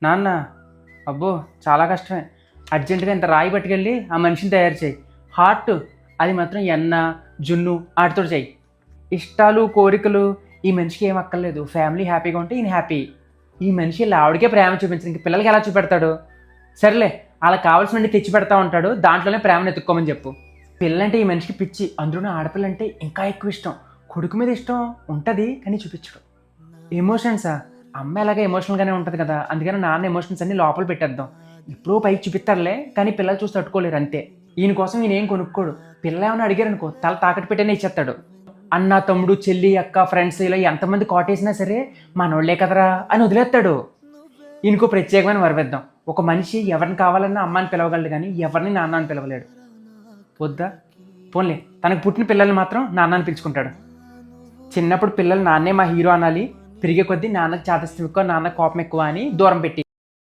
నాన్న అబ్బో చాలా కష్టమే. అర్జెంటుగా ఇంత రాయి పట్టుకెళ్ళి ఆ మనిషిని తయారు చేయి. హార్ట్ అది మాత్రం ఎన్న జున్ను ఆటితో చేయి. ఇష్టాలు కోరికలు ఈ మనిషికి ఏం అక్కర్లేదు. ఫ్యామిలీ హ్యాపీగా ఉంటే ఈయన హ్యాపీ. ఈ మనిషి ఇలా ఆవిడకే ప్రేమ చూపించరు, ఇంక పిల్లలకి ఎలా చూపెడతాడు? సరేలే, అలా కావాల్సినవి తెచ్చి పెడతా ఉంటాడు, దాంట్లోనే ప్రేమను ఎత్తుక్కోమని చెప్పు. పిల్లంటే ఈ మనిషికి పిచ్చి, అందులోనే ఆడపిల్ల అంటే ఇంకా ఎక్కువ ఇష్టం. కొడుకు మీద ఇష్టం ఉంటుంది కానీ చూపించడు. ఎమోషన్సా? అమ్మ ఎలాగ ఎమోషనల్గానే ఉంటుంది కదా, అందుకని నాన్న ఎమోషన్స్ అన్ని లోపల పెట్టేద్దాం. ఎప్పుడో పైకి చూపిస్తాడులే, కానీ పిల్లలు చూసి తట్టుకోలేరు అంతే. ఈయన కోసం ఈయన ఏం కొనుక్కోడు. పిల్లలు ఏమైనా అడిగారు అనుకో తల తాకట్టు పెట్టేనే ఇచ్చేస్తాడు. అన్న తమ్ముడు చెల్లి అక్క ఫ్రెండ్స్ ఇలా ఎంతమంది కాటేసినా సరే మనోళ్లే కదరా అని వదిలేస్తాడు. ఈయనకు ప్రత్యేకమైన వరవేద్దాం. ఒక మనిషి ఎవరిని కావాలన్నా అమ్మ అని పిలవగలడు కానీ ఎవరిని నాన్న అని పిలవలేడు. వద్దా? పోన్లే, తనకు పుట్టిన పిల్లల్ని మాత్రం నాన్న అని పిలుచుకుంటాడు. చిన్నప్పుడు పిల్లలు నాన్నే మా హీరో అనాలి, పెరిగే కొద్దీ నాన్నకు చాదస్తం ఎక్కువ నాన్న కోపం ఎక్కువ అని దూరం పెట్టి